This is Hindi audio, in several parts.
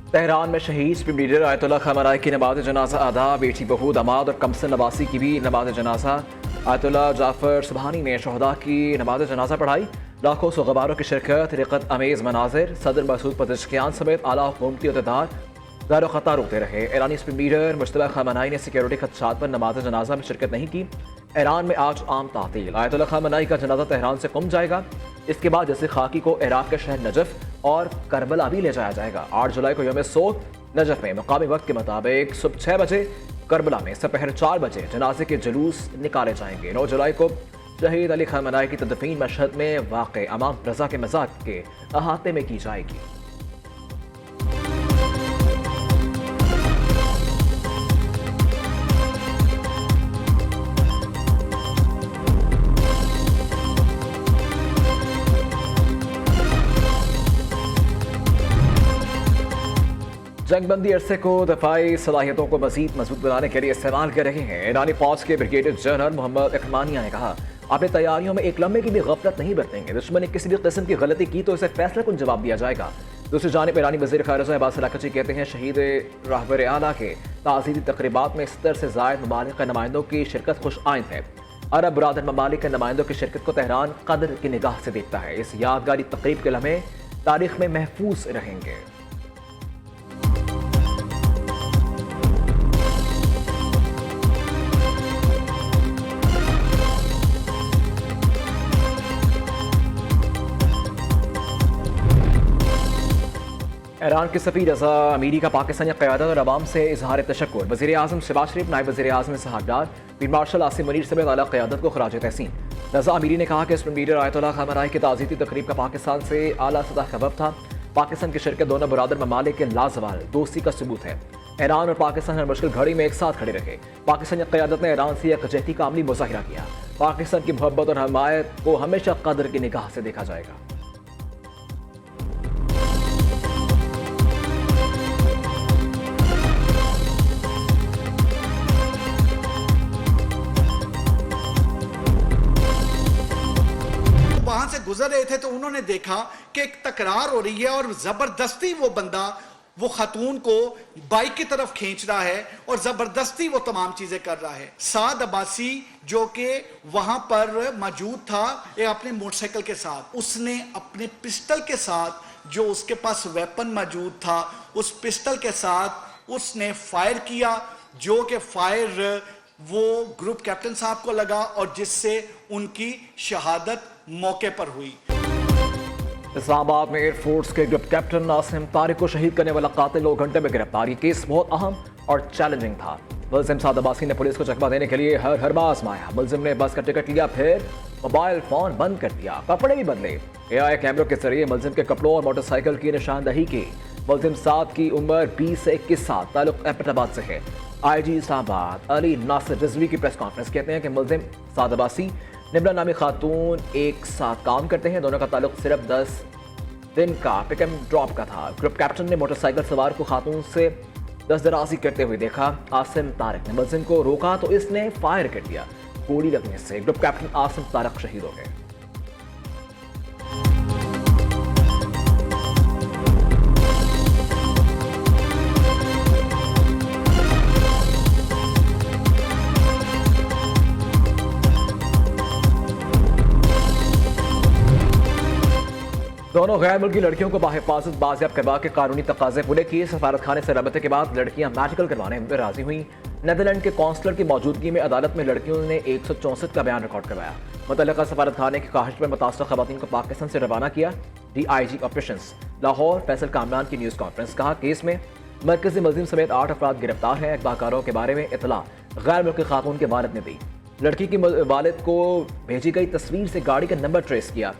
तेहरान में शहीद सुप्रीम लीडर आयतुल्लाह खamenei की नमाज जनाजा अदा। बेटी बहू दामाद और कमसन नवासी की भी नमाज जनाजा। आयतुल्लाह जाफर सुबहानी ने शहदा की नमाज जनाजा पढ़ाई। लाखों सोगवारों की शिरकत, रिकत अमेज मनाजिर। सदर मसूद पदशकियान समेत आला हुकूमती अहदेदार ज़ारो ख़ता रोकते रहे। ईरानी सुप्रीम लीडर मुश्तबा खamenei ने सिक्योरिटी खदशात पर नमाज जनाजा में शिरकत नहीं की। ईरान में आज आम तातील। आयतुल्लाह खamenei का जनाजा तेहरान से कुम जाएगा। इसके बाद जैसे खाकी को इराक के शहर नजफ और करबला भी ले जाया जाएगा। 8 जुलाई को यौम सोग नजफ में मुकामी वक्त के मुताबिक सुबह 6 बजे, करबला में दोपहर 4 बजे जनाजे के जुलूस निकाले जाएंगे। 9 जुलाई को शहीद अली खamenei की तदफीन मशहद में वाक़ अमाम रजा के मज़ाक के अहाते में की जाएगी। जंगबंदी अरसे को दफाई सलाहियतों को मजीद मजबूत बनाने के लिए इस्तेमाल कर रहे हैं। ईरानी फौज के ब्रिगेडियर जनरल मोहम्मद इकमानिया ने कहा, अपनी तैयारियों में एक लम्हे की भी गफलत नहीं बरतेंगे। दुश्मन ने किसी भी किस्म की गलती की तो इसे फैसला कुन जवाब दिया जाएगा। दूसरी जानिब ईरानी वज़ीर ख़ारिजा अब्बास अराग़ची कहते हैं, शहीद रहबर आला के ताज़ीरी तक़रीबात में 70 से ज़ायद ममालिक के नुमाइंदों की शिरकत खुश आइंद है। अरब बरादर ममालिक के नुमाइंदों की शिरकत को तेहरान कदर की निगाह से देखता है। इस यादगारी तक़रीब के लम्हे तारीख में महफूज रहेंगे। ईरान के सफ़ीर रज़ा अमीरी का पाकिस्तानी क़यादत और अवाम से इजहार तशक्कुर। वज़ीर आज़म शहबाज शरीफ, नायब वज़ीर आज़म इसहाक़ डार, फील्ड मार्शल आसिम मुनीर समेत आला क़यादत को खराज तहसीन। रज़ा अमीरी ने कहा कि सुप्रीम लीडर आयतुल्लाह खamenei की ताज़ीती तक़रीब का पाकिस्तान से आला सतह का वफ़द था। पाकिस्तान की शिरकत दोनों बरादर ममालिक के लाजवाल दोस्ती का सबूत है। ईरान और पाकिस्तान हर मुश्किल घड़ी में एक साथ खड़े रहे। पाकिस्तानी क़यादत ने ईरान से यकजहती का अमली मुज़ाहिरा किया। पाकिस्तान की मोहब्बत और हमायत को हमेशा कदर की निगाह से देखा जाएगा। वहां से गुजर रहे थे तो उन्होंने देखा कि एक तकरार हो रही है और जबरदस्ती वो बंदा वो खातून को बाइक की तरफ खींच रहा है और जबरदस्ती वो तमाम चीजें कर रहा है। साद अब्बासी जो कि वहां पर मौजूद था अपने मोटरसाइकिल के साथ, उसने अपने पिस्टल के साथ जो उसके पास वेपन मौजूद था उस पिस्टल के साथ उसने फायर किया, जो कि फायर वो ग्रुप कैप्टन साहब को लगा और जिससे उनकी शहादत मौके पर हुई। इस्लामाबाद में एयरफोर्स के ग्रुप कैप्टन नासिम तारिक को शहीद करने वाला कातिल 2 घंटे में गिरफ्तार। ये केस बहुत अहम और चैलेंजिंग था। मुलजिम साद अब्बासी ने पुलिस को चकमा देने के लिए हर हरबा आजमाया। मुलजिम ने बस का टिकट लिया, फिर मोबाइल फोन बंद कर दिया, कपड़े भी बदले। AI कैमरों के जरिए मुलजिम के कपड़ों और मोटरसाइकिल की निशानदही की। मुलजिम साद की उम्र 20 से 21 साल, ताल्लुक एबटाबाद से है। IG इस्लामाबाद अली नासिर रिजवी की प्रेस कॉन्फ्रेंस कहते हैं कि मुलजिम साद अब्बासी निमरा नामी खातून एक साथ काम करते हैं। दोनों का ताल्लुक सिर्फ 10 दिन का पिक एंड ड्रॉप का था। ग्रुप कैप्टन ने मोटरसाइकिल सवार को खातून से दस्तदराजी करते हुए देखा। आसिम तारिक ने मुलजिम को रोका तो इसने फायर कर दिया। गोली लगने से ग्रुप कैप्टन आसिम तारिक शहीद हो गए। दोनों गैर मुल्की लड़कियों को बाहिफाजत बाजियाब करवा के कानूनी तकाजे पूरे किए। सफारत खाने से रबते के बाद लड़कियां मेडिकल करवाने में राजी हुई। नेदरलैंड के कौंसलर की मौजूदगी में अदालत में लड़कियों ने 164 का बयान रिकॉर्ड करवाया। मुतल्लिका सफारत खाने की ख्वाहिश पर मुतासर खवातीन को पाकिस्तान से रवाना किया। DIG ऑपरेशंस लाहौर फैसल कामरान की न्यूज़ कॉन्फ्रेंस। कहा, केस में मरकजी मुलजिम समेत 8 अफराद गिरफ्तार हैं। अखबाकारों के बारे में इतला गैर मुल्की खातून के वालिद ने दी। लड़की की वालिद को भेजी गई तस्वीर से गाड़ी का नंबर ट्रेस किया।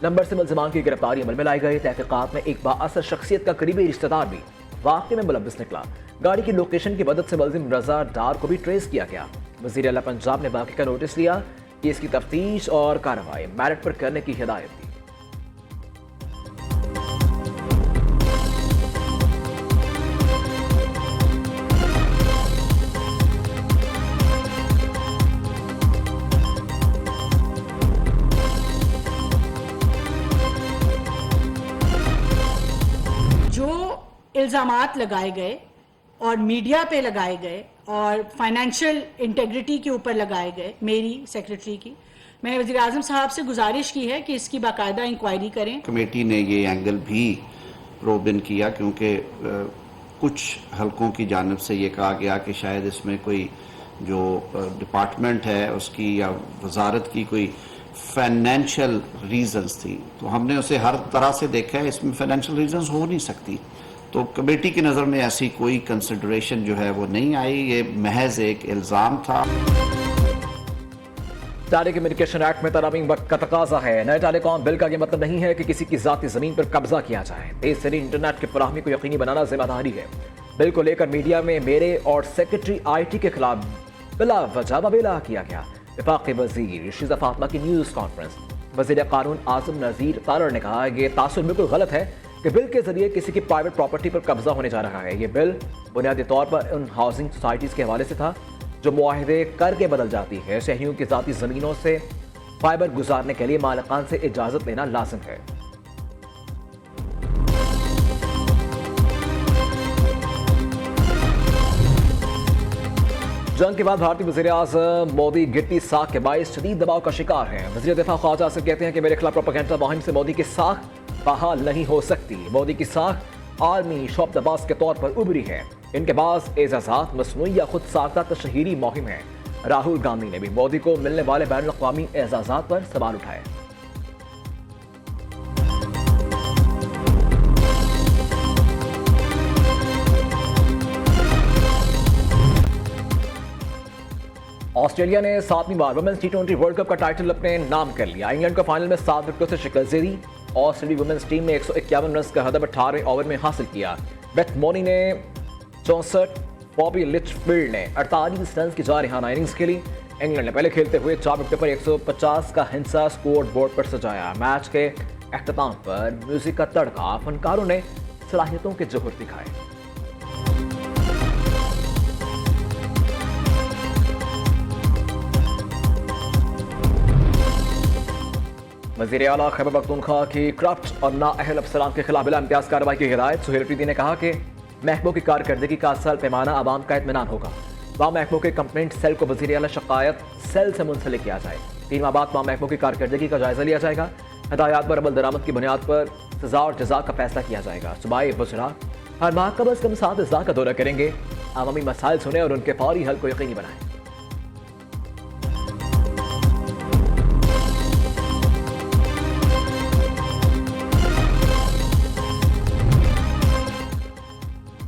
नंबर से मुलजिमान की गिरफ्तारी अमल में लाई गई। तहकीकात में एक बाअसर शख्सियत का करीबी रिश्तेदार भी वाक़े में मुलव्विस निकला। गाड़ी की लोकेशन की मदद से मुलजिम रजा डार को भी ट्रेस किया गया। वज़ीर आला पंजाब ने बाकी का नोटिस लिया कि इसकी तफ्तीश और कार्रवाई मेरिट पर करने की हिदायत दी। इल्ज़ामात लगाए गए और मीडिया पे लगाए गए और फाइनेंशियल इंटेग्रिटी के ऊपर लगाए गए मेरी सेक्रेटरी की, मैंने वज़ीर आज़म साहब से गुजारिश की है कि इसकी बाकायदा इंक्वायरी करें। कमेटी ने ये एंगल भी प्रोब इन किया क्योंकि कुछ हलकों की जानिब से ये कहा गया कि शायद इसमें कोई जो डिपार्टमेंट है उसकी या वजारत की कोई फाइनेंशियल रीजंस थी, तो हमने उसे हर तरह से देखा है, इसमें फाइनेंशियल रीजंस हो नहीं सकती। तो कमेटी की नज़र में ऐसी कोई कंसिडरेशन जो है वो नहीं आई, ये महज एक इल्ज़ाम था। टेलीकम्युनिकेशन एक्ट में तरमीम वक्त का तकाजा है। नए टेलीकॉम बिल का यह मतलब नहीं है कि किसी की जाती जमीन पर कब्जा किया जाए। तेज तरीन इंटरनेट की फराहमी को यकीनी बनाना जिम्मेदारी है। बिल को लेकर मीडिया में मेरे और सेक्रेटरी IT के खिलाफ बिला वजह बवेला किया गया। वफाकी वजीर शीज़ा फातिमा की न्यूज़ कॉन्फ्रेंस। वज़ीर कानून आज़म नज़ीर तारड़ ने कहा कि यह तासुर बिल्कुल गलत है कि बिल के जरिए किसी की प्राइवेट प्रॉपर्टी पर कब्जा होने जा रहा है। ये बिल बुनियादी तौर पर उन हाउसिंग सोसाइटीज़ के हवाले से था जो मुआहदे करके बदल जाती है। शहरियों की ज़ाती ज़मीनों से फाइबर गुजारने के लिए मालिकान से इजाज़त लेना लाजिम है। जंग के बाद भारतीय वज़ीर आज़म मोदी गिरती साख के बायस शदीद दबाव का शिकार हैं। वज़ीर दिफा ख्वाजा आसिफ कहते हैं कि मेरे खिलाफ प्रोपेगेंडा मुहिम से मोदी की साख बहाल नहीं हो सकती। मोदी की साख आर्मी शोबतबाज के तौर पर उभरी है। इनके पास एजाज़ात मसनूई या खुद साख्ता तशहीरी मुहिम है। राहुल गांधी ने भी मोदी को मिलने वाले बैनुल अक़वामी एजाज़ात पर सवाल उठाए। ऑस्ट्रेलिया ने 7वीं बार वुमेन्स T20 वर्ल्ड कप का टाइटल अपने नाम कर लिया। इंग्लैंड को फाइनल में 7 विकेटों से शिकस्त दे दी। ऑस्ट्रेलियाई वुमेन्स टीम ने 151 रन का हदफ 18 ओवर में हासिल किया। बेथ मोनी ने 64, बॉबी लिचफील्ड ने 48 रन की जारहाना इनिंग्स खेली। इंग्लैंड ने पहले खेलते हुए 4 विकेट पर 150 का हिंसा स्कोर बोर्ड पर सजाया। मैच के अख्ताम पर म्यूजिक का तड़का, फनकारों ने सलाहियतों के जोहर दिखाए। वज़ीर आला खैबर पख्तूनख्वा की करप्ट और नाअहल अफसरान के खिलाफ बिला इम्तियाज कार्रवाई की हिदायत। सुहेल अफरीदी ने कहा कि महकमों की कारकर्दगी का असल पैमाना आवाम का इत्मीनान होगा। तमाम महकमों के कंप्लेंट सेल को वज़ीर आला शकायत सेल से मुंसलिक किया जाए। 3 माह बाद तमाम महकमों की कारकर्दगी का जायजा लिया जाएगा। हिदायत पर अमल दरामद की बुनियाद पर सजा और जजा का फैसला किया जाएगा। सूबाई वज़रा हर माह कम अज़ कम 7 अज़ला का दौरा करेंगे। अवामी मसाइल सुने और उनके फौरी हल को यकीनी बनाएं।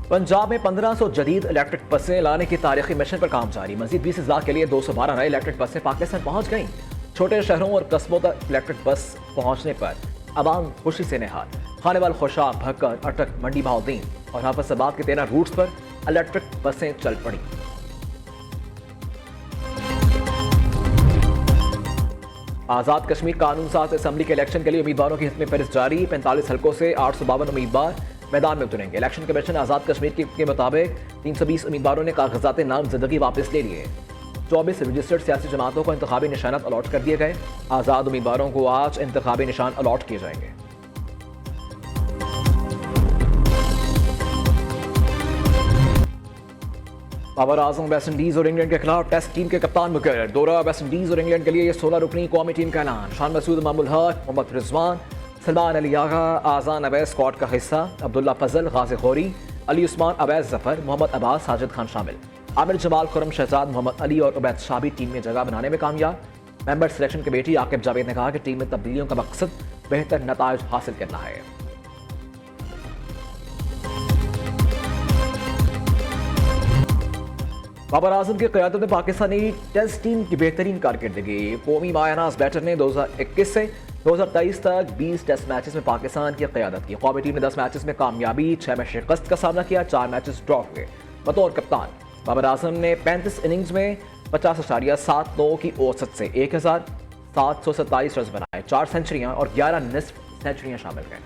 पंजाब में 1500 जदीद इलेक्ट्रिक बसें लाने की तारीखी मिशन पर काम जारी। मजीद 20,000 के लिए 212 नए इलेक्ट्रिक बसें पाकिस्तान पहुंच गईं। छोटे शहरों और कस्बों तक इलेक्ट्रिक बस पहुंचने पर अवाम खुशी से निहाल। खानेवाल, खुशाब, भक्कर, अटक, मंडी बहाउद्दीन और हाफिजाबाद के 13 रूट्स पर इलेक्ट्रिक बसें चल पड़ी। आज़ाद कश्मीर कानून साज असेंबली के इलेक्शन के लिए उम्मीदवारों की हितमी फहरिस्त जारी। 45 हल्कों से 852 उम्मीदवार मैदान में उतरेंगे। इलेक्शन कमीशन आज़ाद कश्मीर के मुताबिक 320 उम्मीदवारों ने कागजात नामजदगी वापस ले लिए। 24 रजिस्टर्ड सियासी जमातों को इंतखाबी निशानात अलॉट कर दिए गए। आज़ाद उम्मीदवारों को आज इंतखाबी निशान अलॉट किए जाएंगे। बाबर आजम वेस्ट इंडीज और इंग्लैंड के खिलाफ टेस्ट टीम के कप्तान मुकर्रर। दौरा वेस्ट इंडीज और इंग्लैंड के लिए 16 रुकनी कौमी टीम का ऐलान। शान मसूद, मामूल हक, मोहम्मद रिजवान, सलमान अली आगा, आज़ान अवैस स्क्वाड का हिस्सा। अब्दुल्ला फजल, गाजी खोरी, अली उस्मान, अवैस जफर, मोहम्मद अब्बास, साजिद खान शामिल। आमिर जमाल, खुरम शहजाद, मोहम्मद अली और उबैद शाह भी टीम में जगह बनाने में कामयाब। Member selection committee Aqib Javed ने कहा कि टीम में तब्दीलियों का मकसद बेहतर नताइज हासिल करना है। बाबर आजम की क़यादत में पाकिस्तानी टेस्ट टीम की बेहतरीन कारकर्दगी। कौमी मायानाज बैटर ने 2021 से 2023 तक 20 टेस्ट मैचेस में पाकिस्तान की क़यादत की। कौमी टीम ने 10 मैचेस में कामयाबी, 6 में शिकस्त का सामना किया, 4 मैचेस ड्रॉ हुए। बतौर कप्तान बाबर आजम ने 35 इनिंग्स में 50.79 की औसत से 1727 रन बनाए। 4 सेंचुरियां और 11 निस्फ सेंचुरियां शामिल हैं।